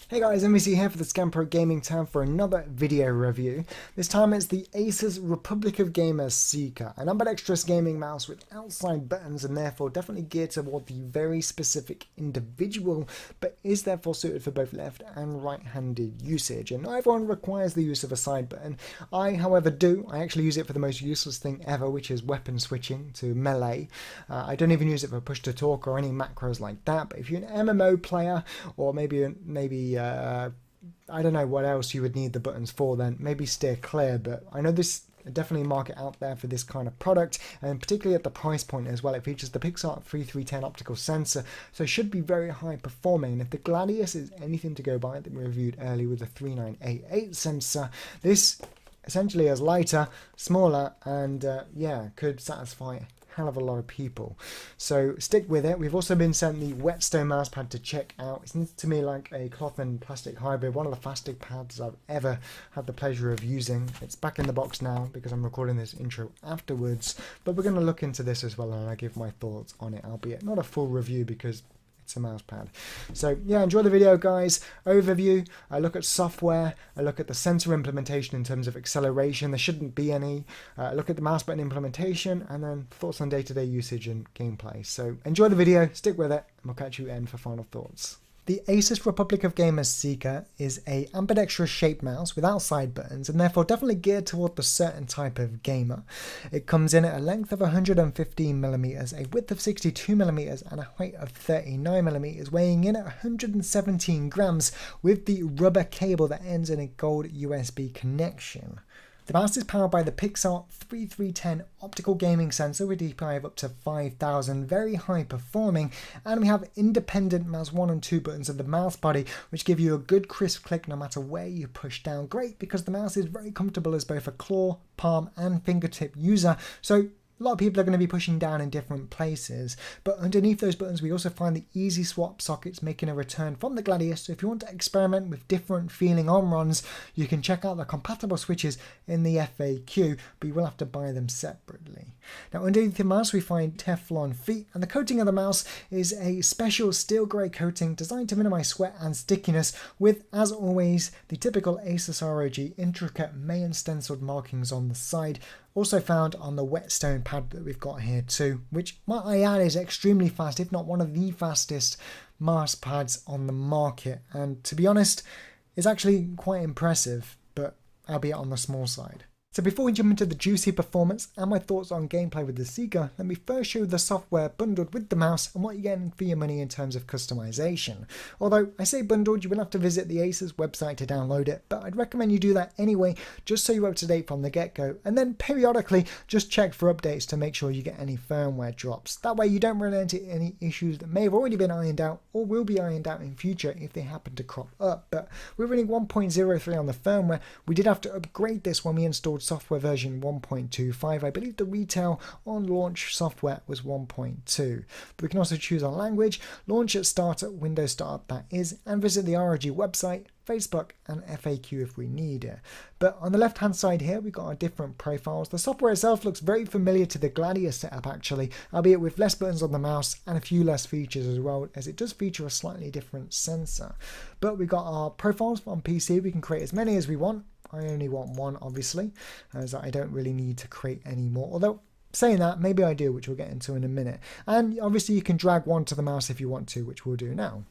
Hey guys, MVC here for the Scampro Gaming tab for another video review. This time it's the ASUS Republic of Gamers Sica, an ambidextrous gaming mouse with outside buttons and therefore definitely geared toward the very specific individual, but is therefore suited for both left and right-handed usage. And not everyone requires the use of a side button. I, however, do. I actually use it for the most useless thing ever, which is weapon switching to melee. I don't even use it for push to talk or any macros like that, but if you're an MMO player or maybe I don't know what else you would need the buttons for, then maybe steer clear. But I know there's definitely a market out there for this kind of product, and particularly at the price point as well. It features the Pixar 3310 optical sensor, so it should be very high performing. And if the Gladius is anything to go by that we reviewed earlier with the 3988 sensor, this essentially is lighter, smaller, and yeah, could satisfy hell of a lot of people. So stick with it. We've also been sent the Whetstone mousepad to check out. It seems to me like a cloth and plastic hybrid, one of the fastest pads I've ever had the pleasure of using. It's back in the box now because I'm recording this intro afterwards, but we're going to look into this as well and I'll give my thoughts on it, albeit not a full review because it's a mouse pad. So yeah, enjoy the video guys. Overview, I look at software, I look at the sensor implementation in terms of acceleration, there shouldn't be any, look at the mouse button implementation, and then thoughts on day-to-day usage and gameplay. So enjoy the video, stick with it, and we'll catch you at the end for final thoughts. The ASUS Republic of Gamers Sica is a ambidextrous shaped mouse without side buttons and therefore definitely geared toward the certain type of gamer. It comes in at a length of 115mm, a width of 62mm and a height of 39mm, weighing in at 117 grams with the rubber cable that ends in a gold USB connection. The mouse is powered by the Pixar 3310 optical gaming sensor with DPI of up to 5000, very high performing, and we have independent mouse 1 and 2 buttons of the mouse body which give you a good crisp click no matter where you push down. Great because the mouse is very comfortable as both a claw, palm and fingertip user, so a lot of people are going to be pushing down in different places, but underneath those buttons we also find the easy swap sockets making a return from the Gladius. So if you want to experiment with different feeling on-runs, you can check out the compatible switches in the FAQ, but you will have to buy them separately. Now underneath the mouse we find Teflon feet, and the coating of the mouse is a special steel grey coating designed to minimize sweat and stickiness with, as always, the typical ASUS ROG intricate Mayan stenciled markings on the side, also found on the Whetstone pad that we've got here too, which might I add is extremely fast, if not one of the fastest mouse pads on the market, and to be honest is actually quite impressive, but albeit on the small side. So before we jump into the juicy performance and my thoughts on gameplay with the Sica, let me first show you the software bundled with the mouse and what you're getting for your money in terms of customization. Although I say bundled, you will have to visit the ASUS website to download it, but I'd recommend you do that anyway, just so you're up to date from the get-go, and then periodically just check for updates to make sure you get any firmware drops. That way you don't run into any issues that may have already been ironed out or will be ironed out in future if they happen to crop up. But we're running 1.03 on the firmware. We did have to upgrade this when we installed software version 1.25. I believe the retail on launch software was 1.2. But we can also choose our language, launch at startup, Windows startup that is, and visit the ROG website, Facebook and FAQ if we need it. But on the left hand side here we've got our different profiles. The software itself looks very familiar to the Gladius setup actually, albeit with less buttons on the mouse and a few less features as well, as it does feature a slightly different sensor. But we've got our profiles on PC. We can create as many as we want. I only want one obviously, as I don't really need to create any more, although saying that, maybe I do, which we'll get into in a minute. And obviously you can drag one to the mouse if you want to, which we'll do now.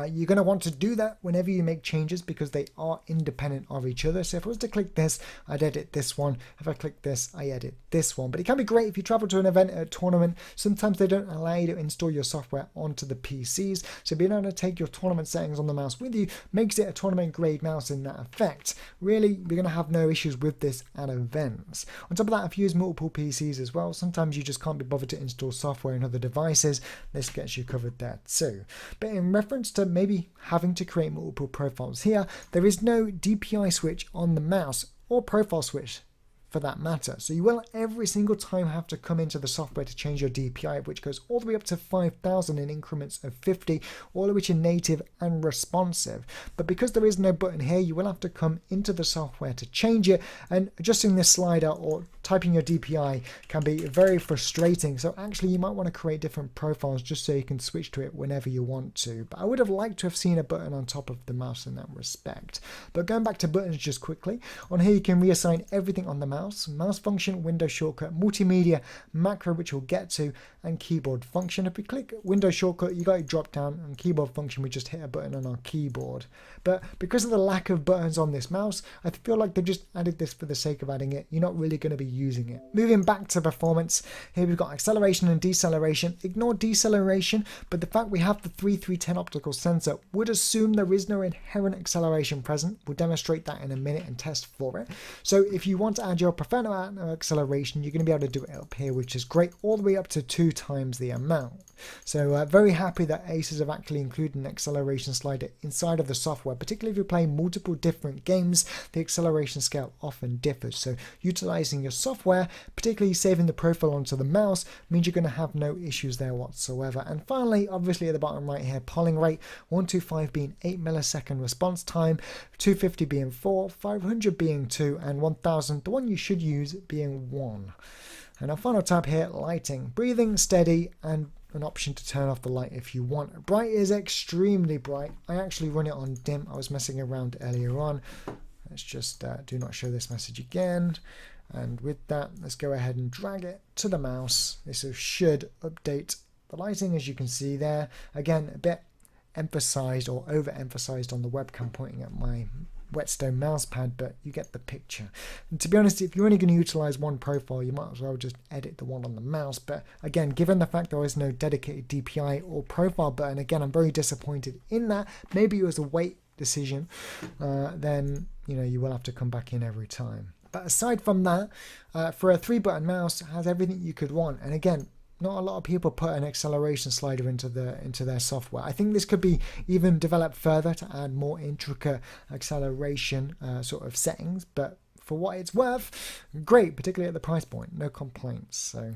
You're going to want to do that whenever you make changes because they are independent of each other. So if I was to click this, I'd edit this one. If I click this, I edit this one. But it can be great if you travel to an event at a tournament. Sometimes they don't allow you to install your software onto the PCs. So being able to take your tournament settings on the mouse with you makes it a tournament grade mouse in that effect. Really, you're going to have no issues with this at events. On top of that, if you use multiple PCs as well, sometimes you just can't be bothered to install software in other devices. This gets you covered there too. But in reference to maybe having to create multiple profiles here, there is no DPI switch on the mouse or profile switch for that matter. So you will every single time have to come into the software to change your DPI, which goes all the way up to 5,000 in increments of 50, all of which are native and responsive. But because there is no button here, you will have to come into the software to change it, and adjusting this slider or typing your DPI can be very frustrating. So actually you might want to create different profiles just so you can switch to it whenever you want to. But I would have liked to have seen a button on top of the mouse in that respect. But going back to buttons just quickly, on here you can reassign everything on the mouse function, window shortcut, multimedia, macro, which we'll get to, and keyboard function. If we click window shortcut, you got a drop down, and keyboard function, we just hit a button on our keyboard. But because of the lack of buttons on this mouse, I feel like they've just added this for the sake of adding it. You're not really going to be using it. Moving back to performance, here we've got acceleration and deceleration. Ignore deceleration, but the fact we have the 3310 optical sensor would assume there is no inherent acceleration present. We'll demonstrate that in a minute and test for it. So if you want to add your preferred amount of acceleration, you're going to be able to do it up here, which is great, all the way up to 2 times the amount. So very happy that ASUS have actually included an acceleration slider inside of the software, particularly if you're playing multiple different games. The acceleration scale often differs. So utilizing your software, particularly saving the profile onto the mouse, means you're going to have no issues there whatsoever. And finally, obviously at the bottom right here, polling rate, 125 being 8 millisecond response time, 250 being 4, 500 being 2, and 1000, the one you should use, being 1. And our final tab here, lighting, breathing, steady, and an option to turn off the light if you want. Bright is extremely bright. I actually run it on dim. I was messing around earlier on. Let's just do not show this message again. And with that, let's go ahead and drag it to the mouse. This should update the lighting, as you can see there. Again, a bit emphasized or overemphasized on the webcam pointing at my Whetstone mousepad, but you get the picture. And to be honest, if you're only going to utilize one profile, you might as well just edit the one on the mouse. But again, given the fact there is no dedicated DPI or profile button, again, I'm very disappointed in that. Maybe it was a weight decision, then you will have to come back in every time. But aside from that, for a 3-button mouse, it has everything you could want. And again, not a lot of people put an acceleration slider into their software. I think this could be even developed further to add more intricate acceleration sort of settings. But for what it's worth, great, particularly at the price point. No complaints. So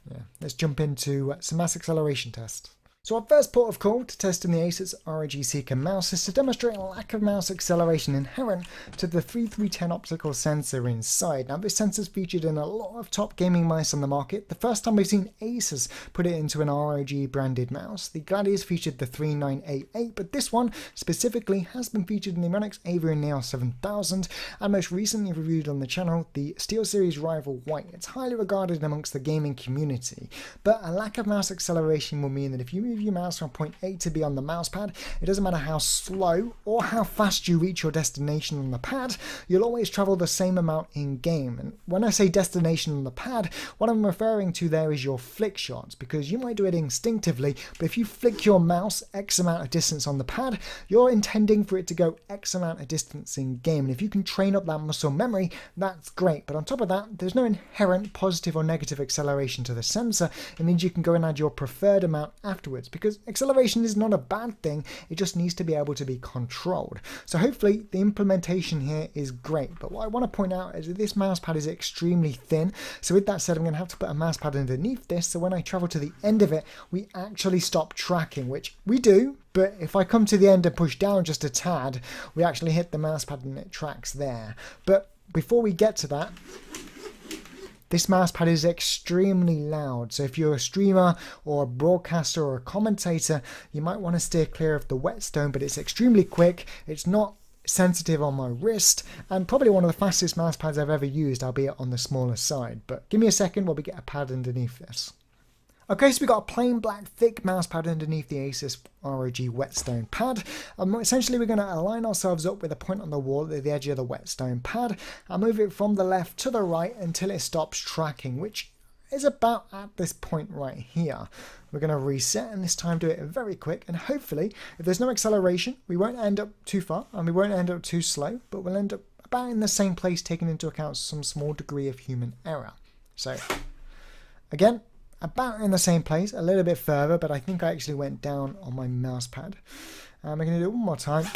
yeah, let's jump into some mass acceleration tests. So our first port of call to testing the ASUS ROG Sica mouse is to demonstrate a lack of mouse acceleration inherent to the 3310 optical sensor inside. Now this sensor is featured in a lot of top gaming mice on the market. The first time we've seen ASUS put it into an ROG branded mouse. The Gladius featured the 3988, but this one specifically has been featured in the Monix Avian Neo 7000 and most recently reviewed on the channel, the SteelSeries Rival White. It's highly regarded amongst the gaming community, but a lack of mouse acceleration will mean that if you move your mouse from point A to B on the mousepad, it doesn't matter how slow or how fast you reach your destination on the pad, you'll always travel the same amount in game. And when I say destination on the pad, what I'm referring to there is your flick shots, because you might do it instinctively, but if you flick your mouse X amount of distance on the pad, you're intending for it to go X amount of distance in game. And if you can train up that muscle memory, that's great. But on top of that, there's no inherent positive or negative acceleration to the sensor. It means you can go and add your preferred amount afterwards, because acceleration is not a bad thing, it just needs to be able to be controlled. So hopefully the implementation here is great, but what I want to point out is that this mousepad is extremely thin. So with that said, I'm going to have to put a mousepad underneath this, so when I travel to the end of it, we actually stop tracking, which we do, but if I come to the end and push down just a tad, we actually hit the mousepad and it tracks there. But before we get to that, this mousepad is extremely loud, so if you're a streamer or a broadcaster or a commentator, you might want to steer clear of the Whetstone, but it's extremely quick, it's not sensitive on my wrist, and probably one of the fastest mousepads I've ever used, albeit on the smaller side. But give me a second while we get a pad underneath this. Okay, so we've got a plain black thick mousepad underneath the ASUS ROG Whetstone pad. Essentially, we're going to align ourselves up with a point on the wall at the edge of the Whetstone pad and move it from the left to the right until it stops tracking, which is about at this point right here. We're going to reset and this time do it very quick, and hopefully if there's no acceleration we won't end up too far and we won't end up too slow, but we'll end up about in the same place, taking into account some small degree of human error. So again, about in the same place, a little bit further, but I think I actually went down on my mousepad. We're going to do it one more time.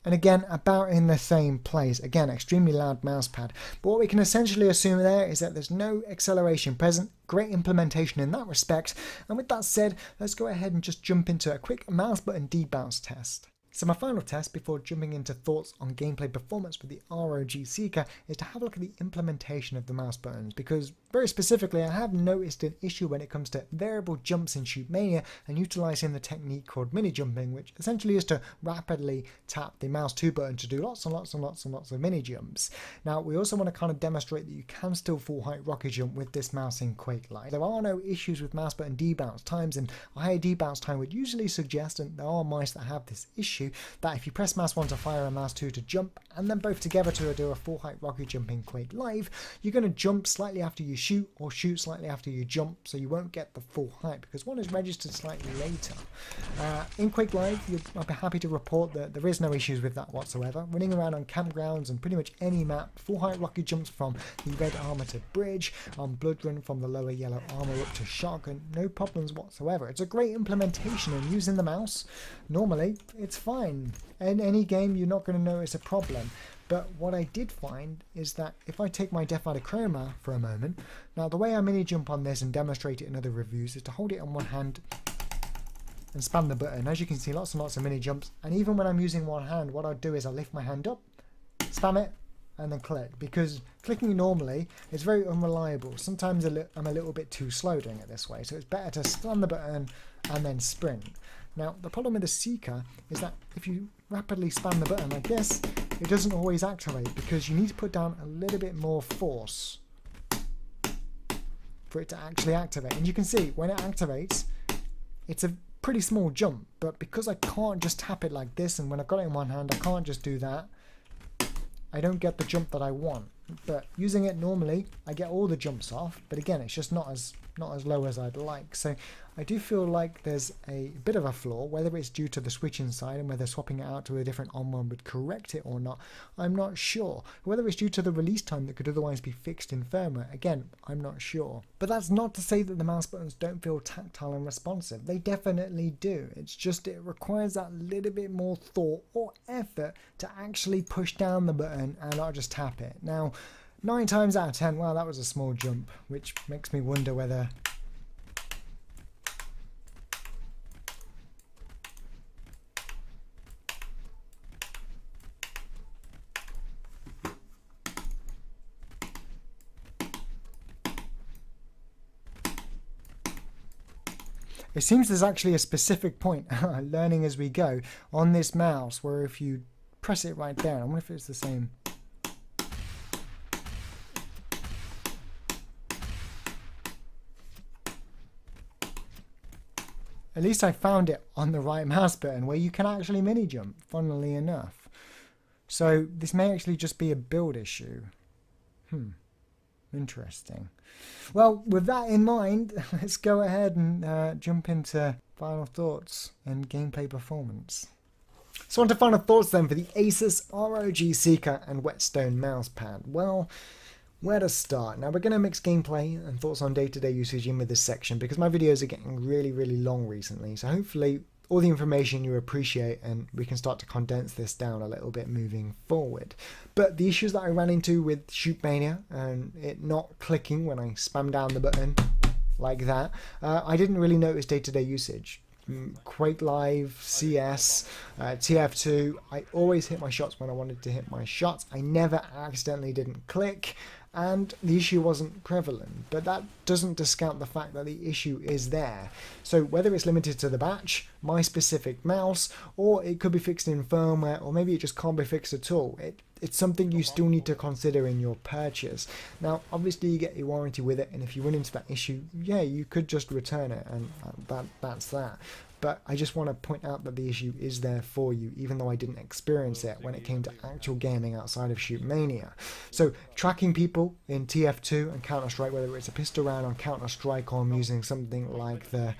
And again, about in the same place. Again, extremely loud mousepad. But what we can essentially assume there is that there's no acceleration present. Great implementation in that respect. And with that said, let's go ahead and just jump into a quick mouse button debounce test. So my final test before jumping into thoughts on gameplay performance with the ROG Sica is to have a look at the implementation of the mouse buttons, because very specifically I have noticed an issue when it comes to variable jumps in Shoot Mania and utilising the technique called mini jumping, which essentially is to rapidly tap the mouse 2 button to do lots and lots and lots and lots of mini jumps. Now we also want to kind of demonstrate that you can still full height rocket jump with this mouse in Quake Live. There are no issues with mouse button debounce times, and a higher debounce time would usually suggest, and there are mice that have this issue, that if you press mouse 1 to fire and mouse 2 to jump, and then both together to do a full height rocket jump in Quake Live, you're going to jump slightly after you shoot, or shoot slightly after you jump, so you won't get the full height because one is registered slightly later. In Quake Live, I'll be happy to report that there is no issues with that whatsoever. Running around on campgrounds and pretty much any map, full height rocket jumps from the red armor to bridge, on Blood Run from the lower yellow armor up to shotgun, no problems whatsoever. It's a great implementation, and using the mouse, normally, it's fine. In any game, you're not going to notice a problem. But what I did find is that if I take my Death Rider Chroma for a moment, now the way I mini jump on this and demonstrate it in other reviews is to hold it on one hand and spam the button. As you can see, lots and lots of mini jumps. And even when I'm using one hand, what I'll do is I'll lift my hand up, spam it, and then click. Because clicking normally is very unreliable. Sometimes I'm a little bit too slow doing it this way. So it's better to slam the button and then sprint. Now, the problem with the Sica is that if you rapidly spam the button like this, it doesn't always activate because you need to put down a little bit more force for it to actually activate. And you can see when it activates, it's a pretty small jump, but because I can't just tap it like this, and when I've got it in one hand, I can't just do that, I don't get the jump that I want. But using it normally, I get all the jumps off, but again, it's just not as low as I'd like. So I do feel like there's a bit of a flaw, whether it's due to the switch inside and whether swapping it out to a different on one would correct it or not, I'm not sure. Whether it's due to the release time that could otherwise be fixed in firmware, again, I'm not sure. But that's not to say that the mouse buttons don't feel tactile and responsive. They definitely do. It's just it requires that little bit more thought or effort to actually push down the button and not just tap it. Now, 9 times out of 10, well, that was a small jump, which makes me wonder whether it seems there's actually a specific point, learning as we go, on this mouse where if you press it right there, I wonder if it's the same. At least I found it on the right mouse button where you can actually mini jump, funnily enough. So this may actually just be a build issue. Interesting. Well, with that in mind, let's go ahead and jump into final thoughts and gameplay performance. So on to final thoughts then for the ASUS ROG Sica and Whetstone mousepad. Well, where to start? Now we're going to mix gameplay and thoughts on day-to-day usage in with this section because my videos are getting really long recently, so hopefully all the information you appreciate and we can start to condense this down a little bit moving forward. But the issues that I ran into with Shoot Mania and it not clicking when I spam down the button like that, I didn't really notice day-to-day usage. Quake Live, CS, TF2, I always hit my shots when I wanted to hit my shots. I never accidentally didn't click, and the issue wasn't prevalent, but that doesn't discount the fact that the issue is there. So whether it's limited to the batch, my specific mouse, or it could be fixed in firmware, or maybe it just can't be fixed at all, it's something you still need to consider in your purchase. Now obviously you get a warranty with it, and if you run into that issue, yeah, you could just return it, and that's that. But I just want to point out that the issue is there for you, even though I didn't experience it when it came to actual gaming outside of Shoot Mania. So tracking people in TF2 and Counter-Strike, whether it's a pistol round on Counter-Strike or I'm using something like the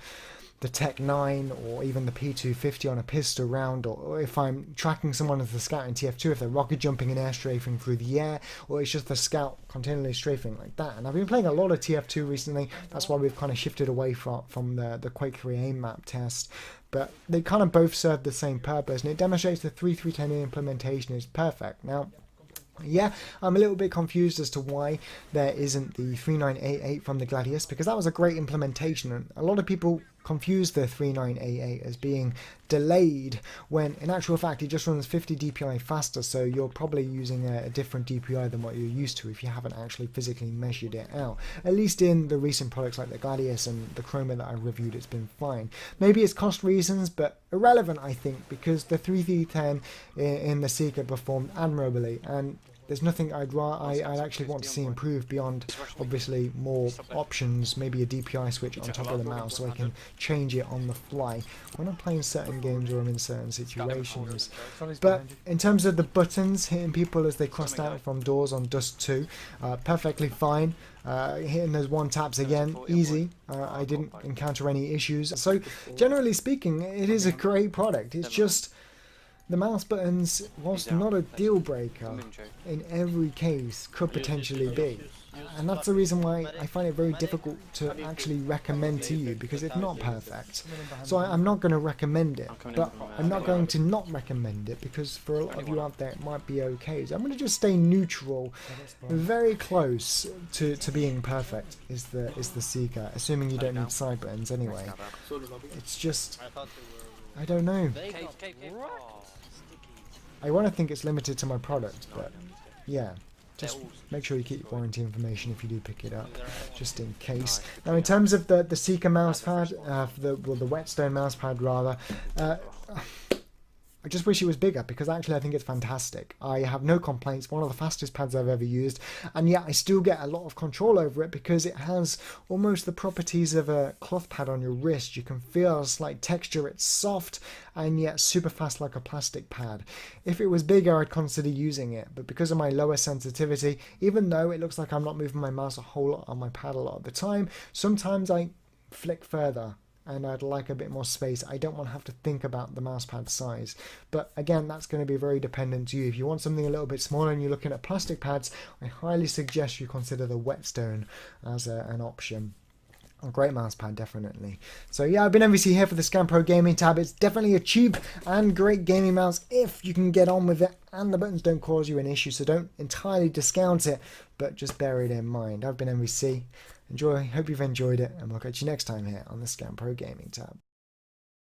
the Tech 9 or even the P250 on a pistol round, or if I'm tracking someone as the scout in TF2, if they're rocket jumping and air strafing through the air, or it's just the scout continually strafing like that. And I've been playing a lot of TF2 recently. That's why we've kind of shifted away from the Quake 3 aim map test. But they kind of both serve the same purpose, and it demonstrates the 3.310 implementation is perfect. Now, yeah, I'm a little bit confused as to why there isn't the 3988 from the Gladius, because that was a great implementation, and a lot of people confuse the 3988 as being delayed, when in actual fact it just runs 50 DPI faster, so you're probably using a different DPI than what you're used to if you haven't actually physically measured it out. At least in the recent products like the Gladius and the Chroma that I reviewed, it's been fine. Maybe it's cost reasons, but irrelevant I think, because the 3310 in the Sica performed admirably, and there's nothing I'd actually want to see improved beyond obviously more options, maybe a DPI switch on top of the mouse so I can change it on the fly when I'm playing certain games or I'm in certain situations. But in terms of the buttons, hitting people as they crossed out from doors on Dust 2, perfectly fine. Hitting those one taps again, easy. I didn't encounter any issues. So generally speaking, it is a great product. It's just the mouse buttons, whilst not a deal breaker, in every case could potentially be. And that's the reason why I find it very difficult to actually recommend to you, because it's not perfect. So I'm not going to recommend it, but I'm not going to not recommend it, because for a lot of you out there it might be okay. So I'm going to just stay neutral, very close to being perfect is the Sica, assuming you don't need side buttons anyway. It's just, I don't know. I want to think it's limited to my product, but yeah, just make sure you keep your warranty information if you do pick it up, just in case. Now, in terms of the Sica mousepad, the Whetstone mousepad rather, I just wish it was bigger, because actually I think it's fantastic. I have no complaints, one of the fastest pads I've ever used, and yet I still get a lot of control over it because it has almost the properties of a cloth pad on your wrist. You can feel a slight texture, it's soft and yet super fast like a plastic pad. If it was bigger I'd consider using it, but because of my lower sensitivity, even though it looks like I'm not moving my mouse a whole lot on my pad a lot of the time, sometimes I flick further and I'd like a bit more space. I don't want to have to think about the mousepad size. But again, that's going to be very dependent to you. If you want something a little bit smaller and you're looking at plastic pads, I highly suggest you consider the Whetstone as an option. A great mousepad, definitely. So yeah, I've been MVC here for the ScanPro Gaming tab. It's definitely a cheap and great gaming mouse if you can get on with it and the buttons don't cause you an issue, so don't entirely discount it, but just bear it in mind. I've been MVC. Enjoy, hope you've enjoyed it, and we'll catch you next time here on the ScanPro Gaming tab.